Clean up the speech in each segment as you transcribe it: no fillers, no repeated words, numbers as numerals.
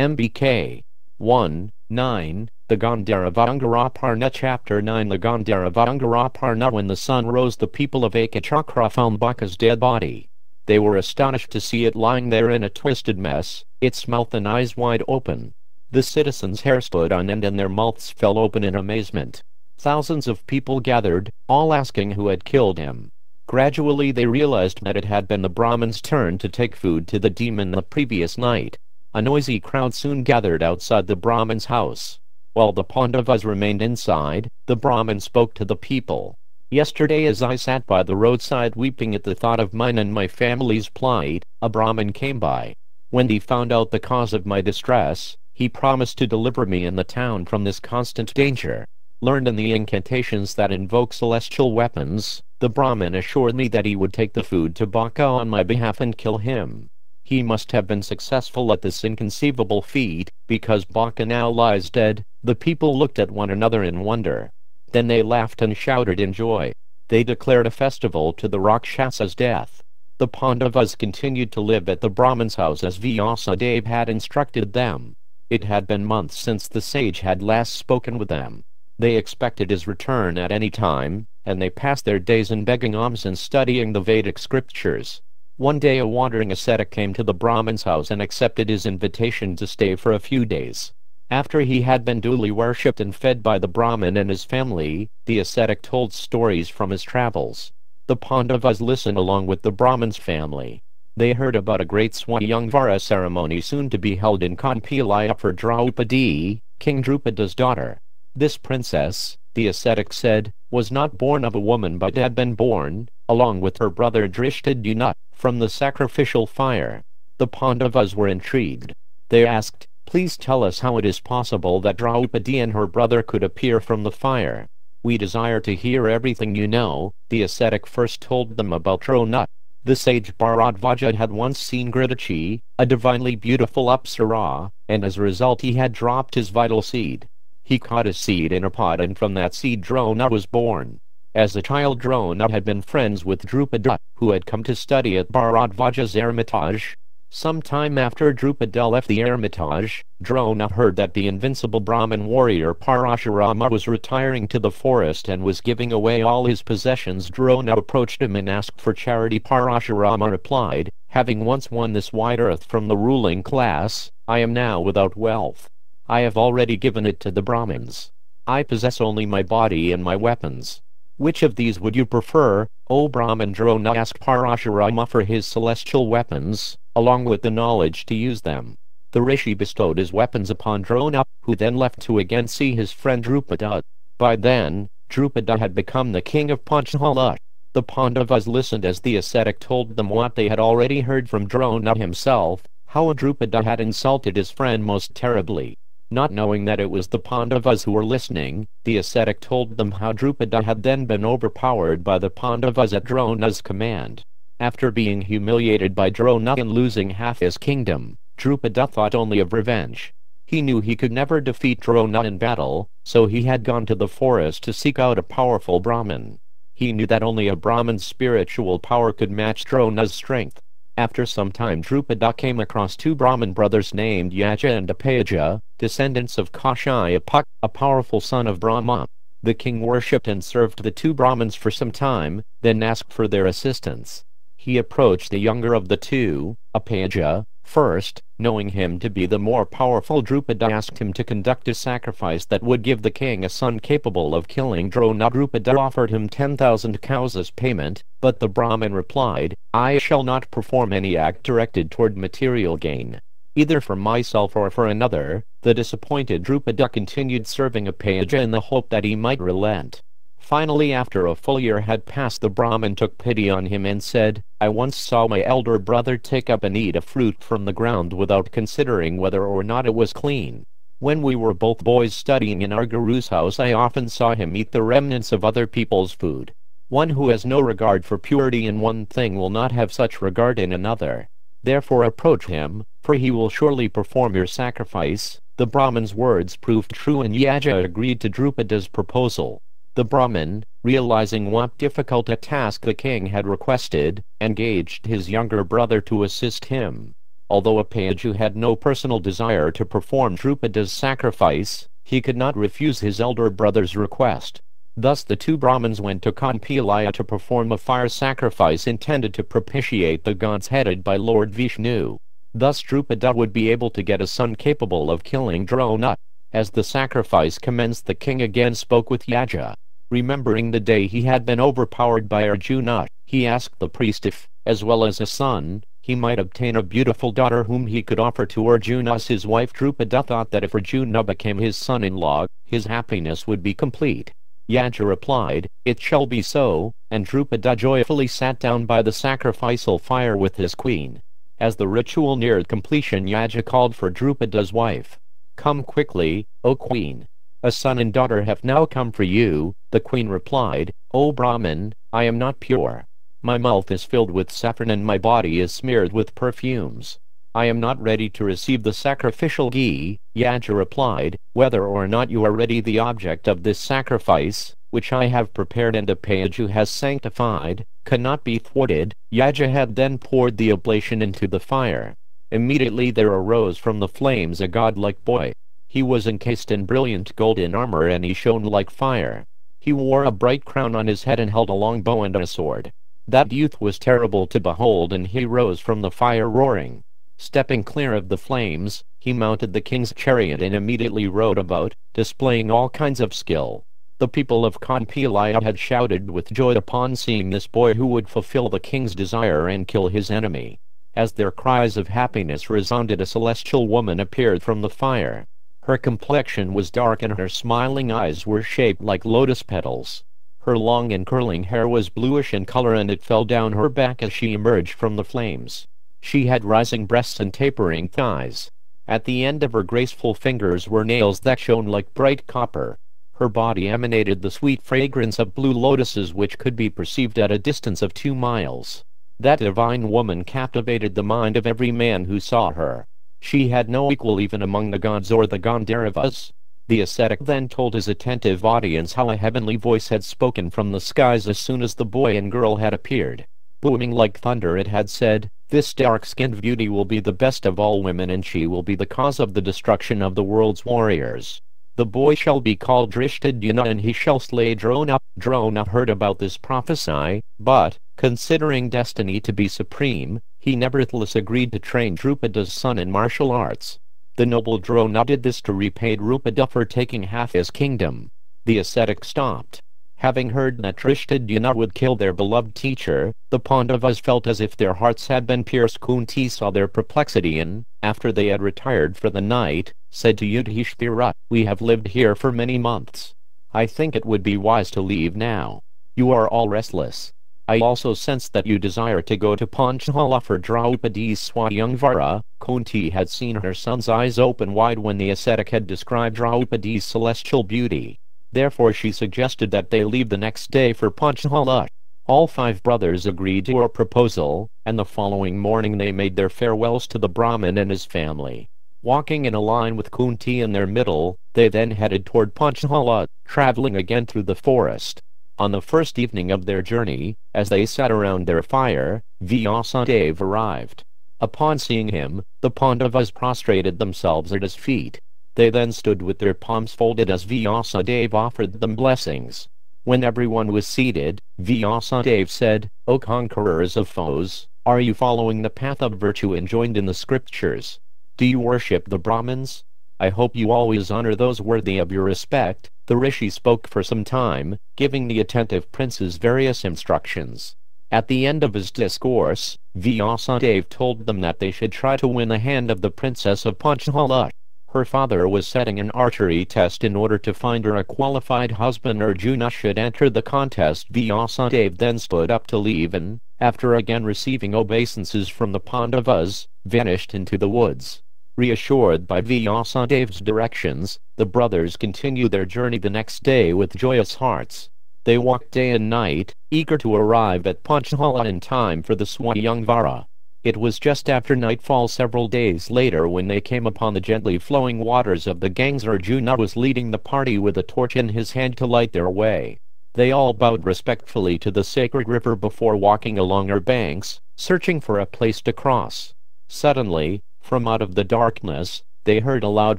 MBK 1:9. The Gandharva Angaraparna Chapter 9. The Gandharva Angaraparna. When the sun rose, the people of Ekachakra found Baka's dead body. They were astonished to see it lying there in a twisted mess, its mouth and eyes wide open. The citizens' hair stood on end and their mouths fell open in amazement. Thousands of people gathered, all asking who had killed him. Gradually they realized that it had been the Brahmin's turn to take food to the demon the previous night. A noisy crowd soon gathered outside the Brahmin's house. While the Pandavas remained inside, the Brahmin spoke to the people. Yesterday, as I sat by the roadside weeping at the thought of mine and my family's plight, a Brahmin came by. When he found out the cause of my distress, he promised to deliver me and the town from this constant danger. Learned in the incantations that invoke celestial weapons, the Brahmin assured me that he would take the food to Baka on my behalf and kill him. He must have been successful at this inconceivable feat, because Baka now lies dead. The people looked at one another in wonder. Then they laughed and shouted in joy. They declared a festival to the Rakshasa's death. The Pandavas continued to live at the Brahmin's house as Vyasadeva had instructed them. It had been months since the sage had last spoken with them. They expected his return at any time, and they passed their days in begging alms and studying the Vedic scriptures. One day a wandering ascetic came to the Brahmin's house and accepted his invitation to stay for a few days. After he had been duly worshipped and fed by the Brahmin and his family, the ascetic told stories from his travels. The Pandavas listened along with the Brahmin's family. They heard about a great Swayamvara ceremony soon to be held in Kampilaya for Draupadi, King Drupada's daughter. This princess, the ascetic said, was not born of a woman but had been born, along with her brother Drishtadyumna, from the sacrificial fire. The Pandavas were intrigued. They asked, "Please tell us how it is possible that Draupadi and her brother could appear from the fire." "We desire to hear everything you know." The ascetic first told them about Drona. The sage Bharadvaja had once seen Gritachi, a divinely beautiful Apsara, and as a result he had dropped his vital seed. He caught a seed in a pot and from that seed Drona was born. As a child Drona had been friends with Drupada, who had come to study at Bharadvaja's hermitage. Some time after Drupada left the hermitage, Drona heard that the invincible Brahmin warrior Parashurama was retiring to the forest and was giving away all his possessions. Drona approached him and asked for charity. Parashurama replied, "Having once won this wide earth from the ruling class, I am now without wealth. I have already given it to the Brahmins. I possess only my body and my weapons. Which of these would you prefer, O Brahmin?" Drona asked Parashurama for his celestial weapons, along with the knowledge to use them. The rishi bestowed his weapons upon Drona, who then left to again see his friend Drupada. By then, Drupada had become the king of Panchala. The Pandavas listened as the ascetic told them what they had already heard from Drona himself, how Drupada had insulted his friend most terribly. Not knowing that it was the Pandavas who were listening, the ascetic told them how Drupada had then been overpowered by the Pandavas at Drona's command. After being humiliated by Drona and losing half his kingdom, Drupada thought only of revenge. He knew he could never defeat Drona in battle, so he had gone to the forest to seek out a powerful Brahmin. He knew that only a Brahmin's spiritual power could match Drona's strength. After some time Drupada came across two Brahmin brothers named Yaja and Apayaja, descendants of Kashyapa, a powerful son of Brahma. The king worshipped and served the two Brahmins for some time, then asked for their assistance. He approached the younger of the two, Apayaja, first. Knowing him to be the more powerful, Drupada asked him to conduct a sacrifice that would give the king a son capable of killing Drona. Drupada offered him 10,000 cows as payment, but the Brahmin replied, "I shall not perform any act directed toward material gain, either for myself or for another." The disappointed Drupada continued serving Apayaja in the hope that he might relent. Finally, after a full year had passed, the Brahmin took pity on him and said, "I once saw my elder brother take up and eat a fruit from the ground without considering whether or not it was clean. When we were both boys studying in our guru's house, I often saw him eat the remnants of other people's food. One who has no regard for purity in one thing will not have such regard in another. Therefore approach him, for he will surely perform your sacrifice." The Brahmin's words proved true and Yaja agreed to Drupada's proposal. The Brahmin, realizing what difficult a task the king had requested, engaged his younger brother to assist him. Although a page who had no personal desire to perform Drupada's sacrifice, he could not refuse his elder brother's request. Thus the two Brahmins went to Kampilaya to perform a fire sacrifice intended to propitiate the gods headed by Lord Vishnu. Thus Drupada would be able to get a son capable of killing Drona. As the sacrifice commenced, the king again spoke with Yaja. Remembering the day he had been overpowered by Arjuna, he asked the priest if, as well as a son, he might obtain a beautiful daughter whom he could offer to Arjuna as his wife. Drupada thought that if Arjuna became his son-in-law, his happiness would be complete. Yaja replied, "It shall be so," and Drupada joyfully sat down by the sacrificial fire with his queen. As the ritual neared completion, Yaja called for Drupada's wife. "Come quickly, O queen. A son and daughter have now come for you." The queen replied, "O Brahmin, I am not pure. My mouth is filled with saffron and my body is smeared with perfumes. I am not ready to receive the sacrificial ghee." Yaja replied, "Whether or not you are ready, the object of this sacrifice, which I have prepared and a page who has sanctified, cannot be thwarted." Yaja had then poured the oblation into the fire. Immediately there arose from the flames a godlike boy. He was encased in brilliant golden armor and he shone like fire. He wore a bright crown on his head and held a long bow and a sword. That youth was terrible to behold, and he rose from the fire roaring. Stepping clear of the flames, he mounted the king's chariot and immediately rode about, displaying all kinds of skill. The people of Kampilaya had shouted with joy upon seeing this boy who would fulfill the king's desire and kill his enemy. As their cries of happiness resounded, a celestial woman appeared from the fire. Her complexion was dark and her smiling eyes were shaped like lotus petals. Her long and curling hair was bluish in color and it fell down her back as she emerged from the flames. She had rising breasts and tapering thighs. At the end of her graceful fingers were nails that shone like bright copper. Her body emanated the sweet fragrance of blue lotuses which could be perceived at a distance of 2 miles. That divine woman captivated the mind of every man who saw her. She had no equal even among the gods or the Gandharvas. The ascetic then told his attentive audience how a heavenly voice had spoken from the skies as soon as the boy and girl had appeared. Booming like thunder it had said, "This dark-skinned beauty will be the best of all women and she will be the cause of the destruction of the world's warriors. The boy shall be called Drishtadhyumna and he shall slay Drona." Drona heard about this prophecy, but, considering destiny to be supreme, he nevertheless agreed to train Drupada's son in martial arts. The noble Drona did this to repay Drupada for taking half his kingdom. The ascetic stopped. Having heard that Drishtadhyumna would kill their beloved teacher, the Pandavas felt as if their hearts had been pierced. Kunti saw their perplexity and, after they had retired for the night, said to Yudhishthira, "We have lived here for many months. I think it would be wise to leave now. You are all restless. I also sense that you desire to go to Panchala for Draupadi's Swayamvara." Kunti had seen her son's eyes open wide when the ascetic had described Draupadi's celestial beauty. Therefore she suggested that they leave the next day for Panchala. All 5 brothers agreed to her proposal, and the following morning they made their farewells to the Brahmin and his family. Walking in a line with Kunti in their middle, they then headed toward Panchala, traveling again through the forest. On the first evening of their journey, as they sat around their fire, Vyasadeva arrived. Upon seeing him, the Pandavas prostrated themselves at his feet. They then stood with their palms folded as Vyasadeva offered them blessings. When everyone was seated, Vyasadeva said, "O conquerors of foes, are you following the path of virtue enjoined in the scriptures? Do you worship the Brahmins? I hope you always honor those worthy of your respect." The rishi spoke for some time, giving the attentive princes various instructions. At the end of his discourse, Vyasadeva told them that they should try to win the hand of the princess of Panchala. Her father was setting an archery test in order to find her a qualified husband. Arjuna should enter the contest. Vyasadeva then stood up to leave and, after again receiving obeisances from the Pandavas, vanished into the woods. Reassured by Vyasadeva's directions, the brothers continued their journey the next day with joyous hearts. They walked day and night, eager to arrive at Panchala in time for the Swayamvara. It was just after nightfall several days later when they came upon the gently flowing waters of the Ganges. Arjuna was leading the party with a torch in his hand to light their way. They all bowed respectfully to the sacred river before walking along her banks, searching for a place to cross. Suddenly, from out of the darkness, they heard a loud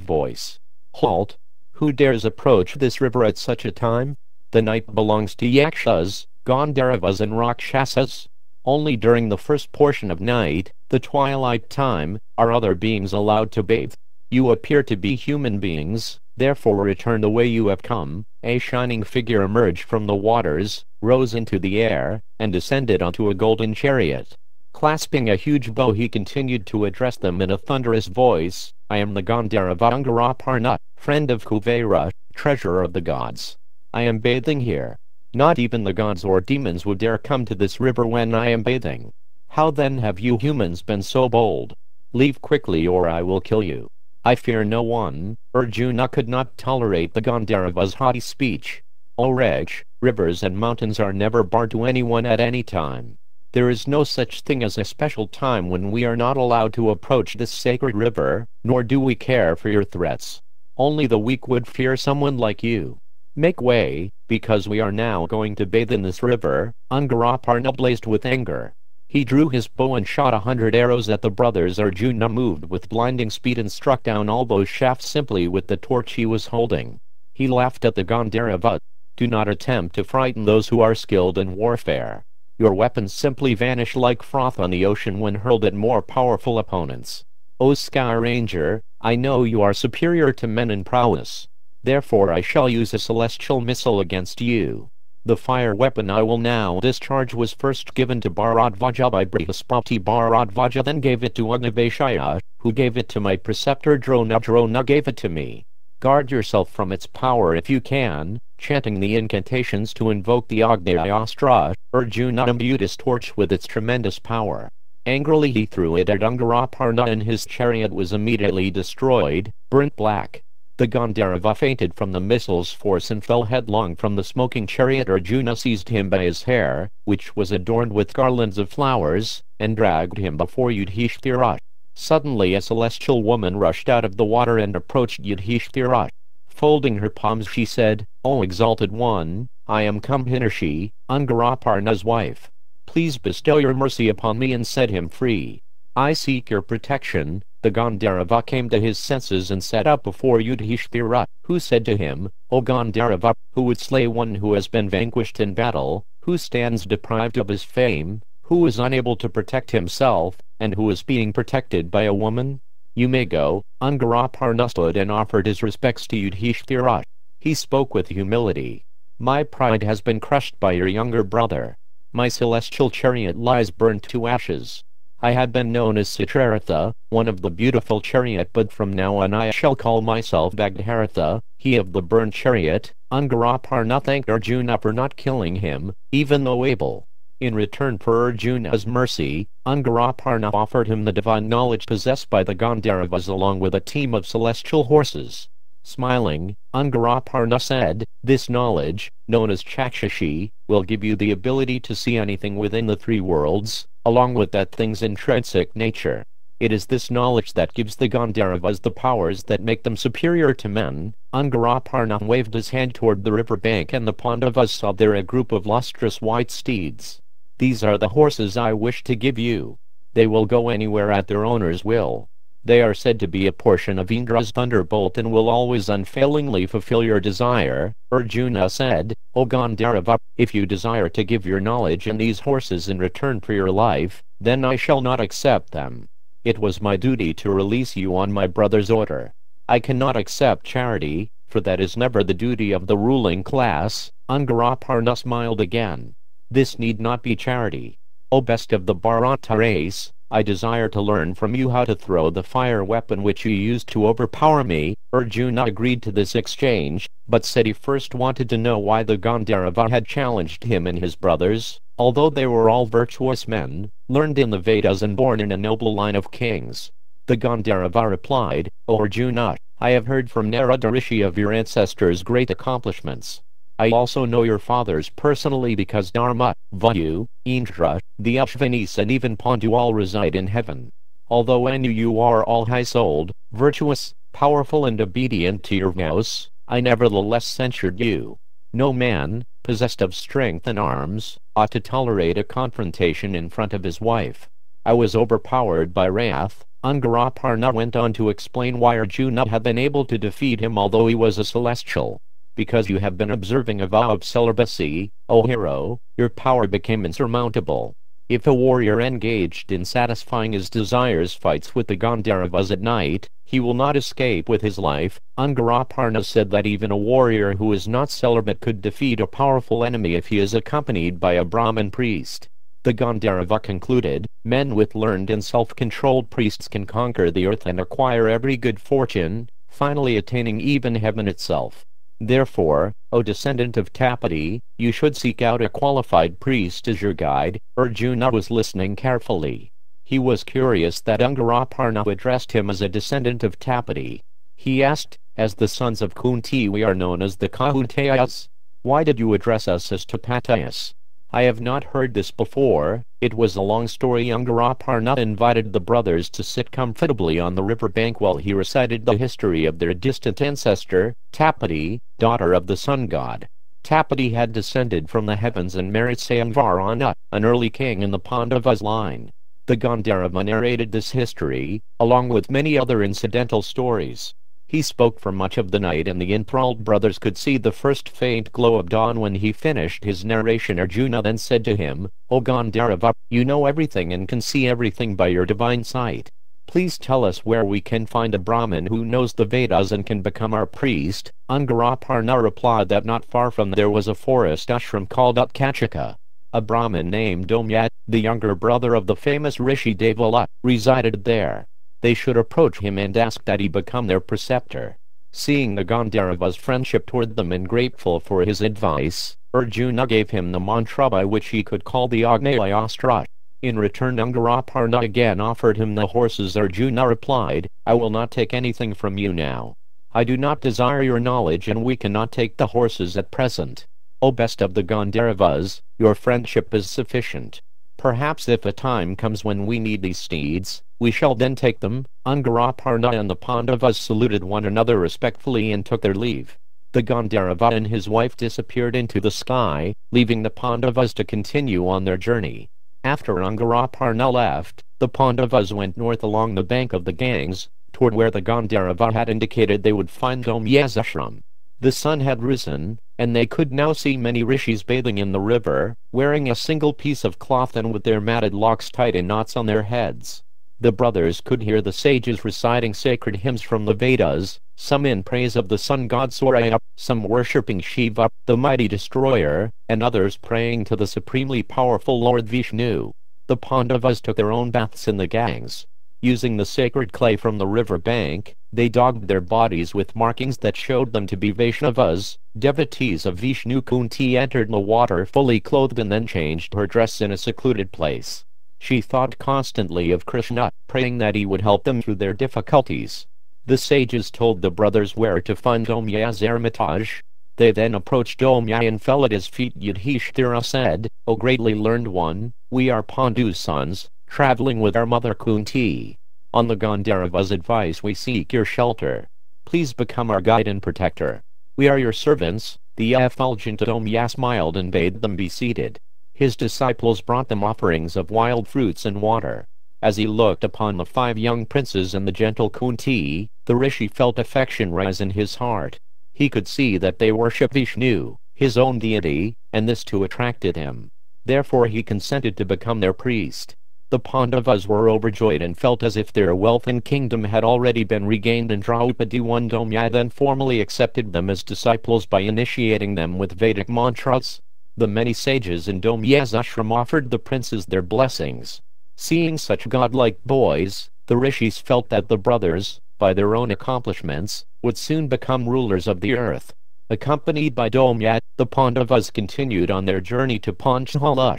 voice. "Halt! Who dares approach this river at such a time? The night belongs to Yakshas, Gandharvas and Rakshasas. Only during the first portion of night, the twilight time, are other beings allowed to bathe. You appear to be human beings, therefore return the way you have come." A shining figure emerged from the waters, rose into the air, and descended onto a golden chariot. Clasping a huge bow, he continued to address them in a thunderous voice. "I am the Gandharva Angaraparna, friend of Kuvera, treasurer of the gods. I am bathing here. Not even the gods or demons would dare come to this river when I am bathing. How then have you humans been so bold? Leave quickly or I will kill you." "I fear no one." Arjuna could not tolerate the Gandharva's haughty speech. "O wretch, rivers and mountains are never barred to anyone at any time. There is no such thing as a special time when we are not allowed to approach this sacred river, nor do we care for your threats. Only the weak would fear someone like you. Make way, because we are now going to bathe in this river." Angaraparna blazed with anger. He drew his bow and shot 100 arrows at the brothers. Arjuna moved with blinding speed and struck down all those shafts simply with the torch he was holding. He laughed at the Gandharva. "Do not attempt to frighten those who are skilled in warfare. Your weapons simply vanish like froth on the ocean when hurled at more powerful opponents. O Sky Ranger, I know you are superior to men in prowess. Therefore I shall use a celestial missile against you. The fire weapon I will now discharge was first given to Bharadvaja by Brihaspati. Bharadvaja then gave it to Agnaveshaya, who gave it to my preceptor Drona. Drona gave it to me. Guard yourself from its power if you can." Chanting the incantations to invoke the Agnayastra, Arjuna imbued his torch with its tremendous power. Angrily he threw it at Angaraparna and his chariot was immediately destroyed, burnt black. The Gandharva fainted from the missile's force and fell headlong from the smoking chariot. Arjuna seized him by his hair, which was adorned with garlands of flowers, and dragged him before Yudhishthira. Suddenly a celestial woman rushed out of the water and approached Yudhishthira. Folding her palms she said, "O exalted one, I am Kumbhinarshi, Angaraparna's wife. Please bestow your mercy upon me and set him free. I seek your protection." The Gandharva came to his senses and sat up before Yudhishthira, who said to him, "O Gandharva, who would slay one who has been vanquished in battle, who stands deprived of his fame, who is unable to protect himself, and who is being protected by a woman? You may go." Angaraparna stood and offered his respects to Yudhishthira. He spoke with humility. "My pride has been crushed by your younger brother. My celestial chariot lies burnt to ashes. I had been known as Citraratha, one of the beautiful chariot, but from now on I shall call myself Bhagavaratha, he of the burned chariot." Angaraparna thanked Arjuna for not killing him, even though able. In return for Arjuna's mercy, Angaraparna offered him the divine knowledge possessed by the Gandharvas along with a team of celestial horses. Smiling, Angaraparna said, "This knowledge, known as Chakshashi, will give you the ability to see anything within the three worlds, along with that thing's intrinsic nature. It is this knowledge that gives the Gandharvas the powers that make them superior to men." Angaraparna waved his hand toward the river bank and the Pandavas saw there a group of lustrous white steeds. "These are the horses I wish to give you. They will go anywhere at their owner's will. They are said to be a portion of Indra's thunderbolt and will always unfailingly fulfill your desire." Arjuna said, "O Gandharva, if you desire to give your knowledge and these horses in return for your life, then I shall not accept them. It was my duty to release you on my brother's order. I cannot accept charity, for that is never the duty of the ruling class." Angaraparna smiled again. "This need not be charity. O best of the Bharata race, I desire to learn from you how to throw the fire weapon which you used to overpower me." Arjuna agreed to this exchange, but said he first wanted to know why the Gandharva had challenged him and his brothers, although they were all virtuous men, learned in the Vedas and born in a noble line of kings. The Gandharva replied, "O Arjuna, I have heard from Narada Rishi of your ancestors' great accomplishments. I also know your fathers personally because Dharma, Vayu, Indra, the Ashvinis and even Pandu all reside in heaven. Although I knew you are all high-souled, virtuous, powerful and obedient to your vows, I nevertheless censured you. No man, possessed of strength and arms, ought to tolerate a confrontation in front of his wife. I was overpowered by wrath. Angaraparna went on to explain why Arjuna had been able to defeat him although he was a celestial. Because you have been observing a vow of celibacy, O hero, your power became insurmountable. If a warrior engaged in satisfying his desires fights with the Gandharvas at night, he will not escape with his life. Angaraparna said that even a warrior who is not celibate could defeat a powerful enemy if he is accompanied by a Brahmin priest. The Gandharva concluded, men with learned and self-controlled priests can conquer the earth and acquire every good fortune, finally attaining even heaven itself. Therefore, O descendant of Tapati, you should seek out a qualified priest as your guide. Arjuna was listening carefully. He was curious that Angaraparna addressed him as a descendant of Tapati. He asked, as the sons of Kunti we are known as the Kaunteyas. Why did you address us as Tapatiyas? I have not heard this before. It was a long story. Angaraparna invited the brothers to sit comfortably on the river bank while he recited the history of their distant ancestor, Tapati, daughter of the sun god. Tapati had descended from the heavens and married Angaraparna, an early king in the Pandavas line. The Gandharva narrated this history, along with many other incidental stories. He spoke for much of the night and the enthralled brothers could see the first faint glow of dawn when he finished his narration. Arjuna then said to him, O Gandharva, you know everything and can see everything by your divine sight. Please tell us where we can find a Brahmin who knows the Vedas and can become our priest. Angaraparna replied that not far from there was a forest ashram called Utkachika. A Brahmin named Domya, the younger brother of the famous Rishi Devala, resided there. They should approach him and ask that he become their preceptor. Seeing the Gandharva's friendship toward them and grateful for his advice, Arjuna gave him the mantra by which he could call the Agneyastrastra. In return Angaraparna again offered him the horses. Arjuna replied, I will not take anything from you now. I do not desire your knowledge and we cannot take the horses at present. O best of the Gandharvas, your friendship is sufficient. Perhaps if a time comes when we need these steeds, we shall then take them. Angaraparna and the Pandavas saluted one another respectfully and took their leave. The Gandharva and his wife disappeared into the sky, leaving the Pandavas to continue on their journey. After Angaraparna left, the Pandavas went north along the bank of the Ganges, toward where the Gandharva had indicated they would find Domya's ashram. The sun had risen, and they could now see many rishis bathing in the river, wearing a single piece of cloth and with their matted locks tied in knots on their heads. The brothers could hear the sages reciting sacred hymns from the Vedas, some in praise of the sun god Surya, some worshipping Shiva, the mighty destroyer, and others praying to the supremely powerful Lord Vishnu. The Pandavas took their own baths in the Ganges. Using the sacred clay from the river bank, they daubed their bodies with markings that showed them to be Vaishnavas. Devotees of Vishnu. Kunti entered the water fully clothed and then changed her dress in a secluded place. She thought constantly of Krishna, praying that he would help them through their difficulties. The sages told the brothers where to find Domya's hermitage. They then approached Domya and fell at his feet. Yudhishthira said, O greatly learned one, we are Pandu's sons, traveling with our mother Kunti. On the Gandharva's advice we seek your shelter. Please become our guide and protector. We are your servants. The effulgent Domya smiled and bade them be seated. His disciples brought them offerings of wild fruits and water. As he looked upon the 5 young princes and the gentle Kunti, the rishi felt affection rise in his heart. He could see that they worship Vishnu, his own deity, and this too attracted him. Therefore he consented to become their priest. The Pandavas were overjoyed and felt as if their wealth and kingdom had already been regained, and Draupadi I Domya then formally accepted them as disciples by initiating them with Vedic mantras. The many sages in Domya's ashram offered the princes their blessings. Seeing such godlike boys, the rishis felt that the brothers, by their own accomplishments, would soon become rulers of the earth. Accompanied by Domya, the Pandavas continued on their journey to Panchala.